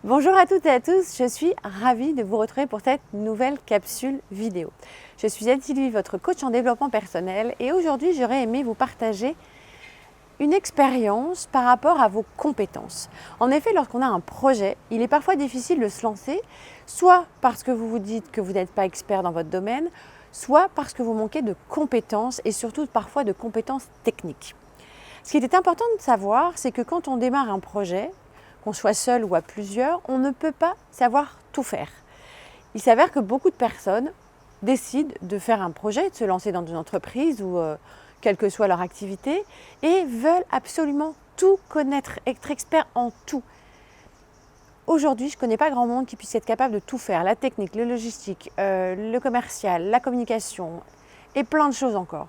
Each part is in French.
Bonjour à toutes et à tous, je suis ravie de vous retrouver pour cette nouvelle capsule vidéo. Je suis Anne Sylvie, votre coach en développement personnel et aujourd'hui j'aurais aimé vous partager une expérience par rapport à vos compétences. En effet, lorsqu'on a un projet, il est parfois difficile de se lancer, soit parce que vous vous dites que vous n'êtes pas expert dans votre domaine, soit parce que vous manquez de compétences et surtout parfois de compétences techniques. Ce qui est important de savoir, c'est que quand on démarre un projet, qu'on soit seul ou à plusieurs, on ne peut pas savoir tout faire. Il s'avère que beaucoup de personnes décident de faire un projet, de se lancer dans une entreprise ou quelle que soit leur activité et veulent absolument tout connaître, être expert en tout. Aujourd'hui, je ne connais pas grand monde qui puisse être capable de tout faire, la technique, le logistique, le commercial, la communication et plein de choses encore.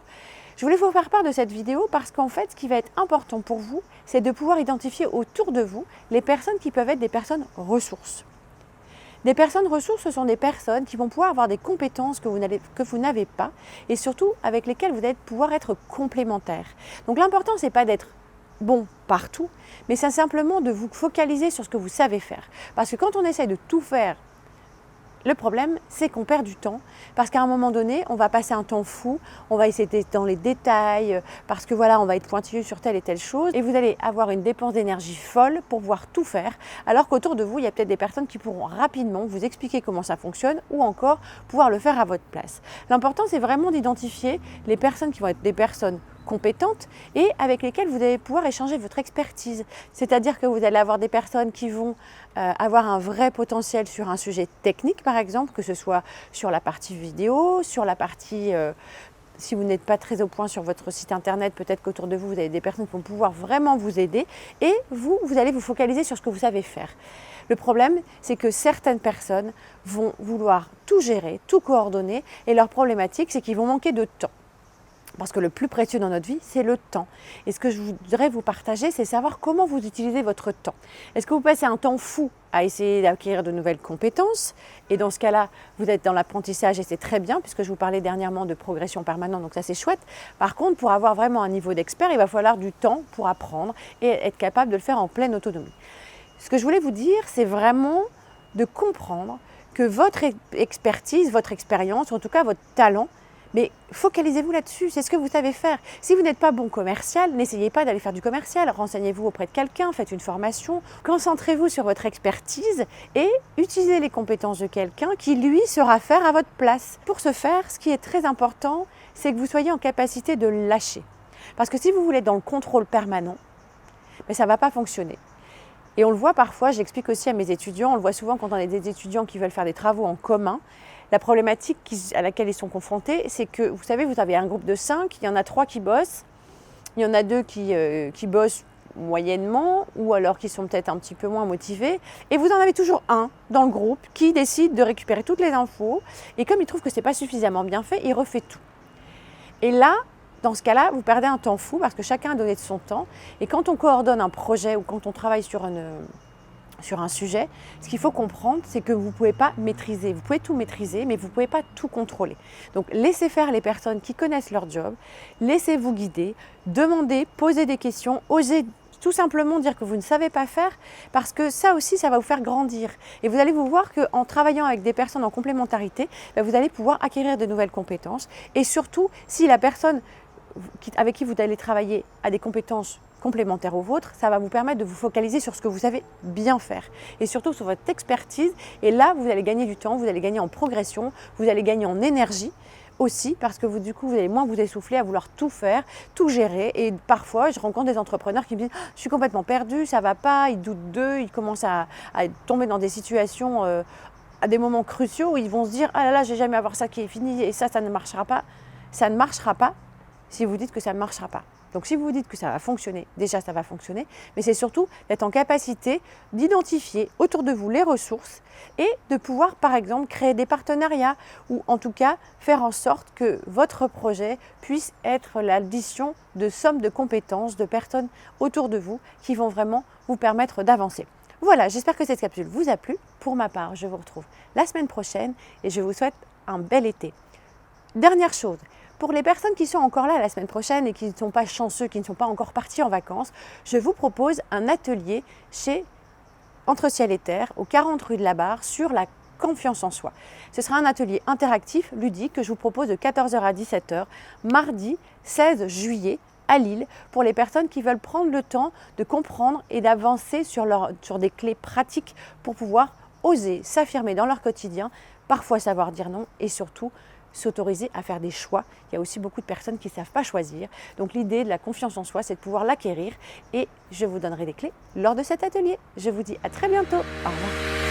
Je voulais vous faire part de cette vidéo parce qu'en fait, ce qui va être important pour vous, c'est de pouvoir identifier autour de vous les personnes qui peuvent être des personnes ressources. Des personnes ressources, ce sont des personnes qui vont pouvoir avoir des compétences que vous n'avez pas et surtout avec lesquelles vous allez pouvoir être complémentaires. Donc l'important, ce n'est pas d'être bon partout, mais c'est simplement de vous focaliser sur ce que vous savez faire. Parce que quand on essaie de tout faire, le problème, c'est qu'on perd du temps parce qu'à un moment donné, on va passer un temps fou, on va essayer d'être dans les détails parce que voilà, on va être pointilleux sur telle et telle chose et vous allez avoir une dépense d'énergie folle pour pouvoir tout faire alors qu'autour de vous, il y a peut-être des personnes qui pourront rapidement vous expliquer comment ça fonctionne ou encore pouvoir le faire à votre place. L'important, c'est vraiment d'identifier les personnes qui vont être des personnes compétentes et avec lesquelles vous allez pouvoir échanger votre expertise. C'est-à-dire que vous allez avoir des personnes qui vont avoir un vrai potentiel sur un sujet technique, par exemple, que ce soit sur la partie vidéo, sur la partie, si vous n'êtes pas très au point sur votre site internet, peut-être qu'autour de vous, vous avez des personnes qui vont pouvoir vraiment vous aider et vous allez vous focaliser sur ce que vous savez faire. Le problème, c'est que certaines personnes vont vouloir tout gérer, tout coordonner et leur problématique, c'est qu'ils vont manquer de temps. Parce que le plus précieux dans notre vie, c'est le temps. Et ce que je voudrais vous partager, c'est savoir comment vous utilisez votre temps. Est-ce que vous passez un temps fou à essayer d'acquérir de nouvelles compétences? Et dans ce cas-là, vous êtes dans l'apprentissage et c'est très bien, puisque je vous parlais dernièrement de progression permanente, donc ça c'est chouette. Par contre, pour avoir vraiment un niveau d'expert, il va falloir du temps pour apprendre et être capable de le faire en pleine autonomie. Ce que je voulais vous dire, c'est vraiment de comprendre que votre expertise, votre expérience, en tout cas votre talent, mais focalisez-vous là-dessus, c'est ce que vous savez faire. Si vous n'êtes pas bon commercial, n'essayez pas d'aller faire du commercial, renseignez-vous auprès de quelqu'un, faites une formation, concentrez-vous sur votre expertise et utilisez les compétences de quelqu'un qui, lui, saura faire à votre place. Pour ce faire, ce qui est très important, c'est que vous soyez en capacité de lâcher. Parce que si vous voulez être dans le contrôle permanent, ça ne va pas fonctionner. Et on le voit parfois, j'explique aussi à mes étudiants, on le voit souvent quand on a des étudiants qui veulent faire des travaux en commun. La problématique à laquelle ils sont confrontés, c'est que, vous savez, vous avez un groupe de 5, il y en a 3 qui bossent, il y en a 2 qui bossent moyennement ou alors qui sont peut-être un petit peu moins motivés. Et vous en avez toujours un dans le groupe qui décide de récupérer toutes les infos et comme il trouve que ce n'est pas suffisamment bien fait, il refait tout. Et là, dans ce cas-là, vous perdez un temps fou parce que chacun a donné de son temps. Et quand on coordonne un projet ou quand on travaille sur un sujet, ce qu'il faut comprendre, c'est que vous ne pouvez pas maîtriser. Vous pouvez tout maîtriser, mais vous ne pouvez pas tout contrôler. Donc, laissez faire les personnes qui connaissent leur job, laissez-vous guider, demandez, posez des questions, osez tout simplement dire que vous ne savez pas faire, parce que ça aussi, ça va vous faire grandir. Et vous allez vous voir qu'en travaillant avec des personnes en complémentarité, vous allez pouvoir acquérir de nouvelles compétences. Et surtout, si la personne avec qui vous allez travailler a des compétences complémentaires aux vôtres, ça va vous permettre de vous focaliser sur ce que vous savez bien faire et surtout sur votre expertise. Et là, vous allez gagner du temps, vous allez gagner en progression, vous allez gagner en énergie aussi parce que du coup, vous allez moins vous essouffler à vouloir tout faire, tout gérer. Et parfois, je rencontre des entrepreneurs qui me disent « je suis complètement perdu, ça ne va pas », ils doutent d'eux, ils commencent à tomber dans des situations à des moments cruciaux où ils vont se dire « ah là là, je ne vais jamais avoir ça qui est fini et ça ne marchera pas ». Ça ne marchera pas si vous dites que ça ne marchera pas. Donc si vous vous dites que ça va fonctionner, déjà ça va fonctionner, mais c'est surtout d'être en capacité d'identifier autour de vous les ressources et de pouvoir par exemple créer des partenariats ou en tout cas faire en sorte que votre projet puisse être l'addition de sommes de compétences, de personnes autour de vous qui vont vraiment vous permettre d'avancer. Voilà, j'espère que cette capsule vous a plu. Pour ma part, je vous retrouve la semaine prochaine et je vous souhaite un bel été. Dernière chose, pour les personnes qui sont encore là la semaine prochaine et qui ne sont pas chanceux, qui ne sont pas encore partis en vacances, je vous propose un atelier chez entre ciel et terre, aux 40 rue de la Barre, sur la confiance en soi. Ce sera un atelier interactif, ludique, que je vous propose de 14 h à 17 h, mardi 16 juillet, à Lille, pour les personnes qui veulent prendre le temps de comprendre et d'avancer sur des clés pratiques pour pouvoir oser s'affirmer dans leur quotidien, parfois savoir dire non et surtout s'autoriser à faire des choix. Il y a aussi beaucoup de personnes qui ne savent pas choisir. Donc l'idée de la confiance en soi, c'est de pouvoir l'acquérir et je vous donnerai des clés lors de cet atelier. Je vous dis à très bientôt. Au revoir.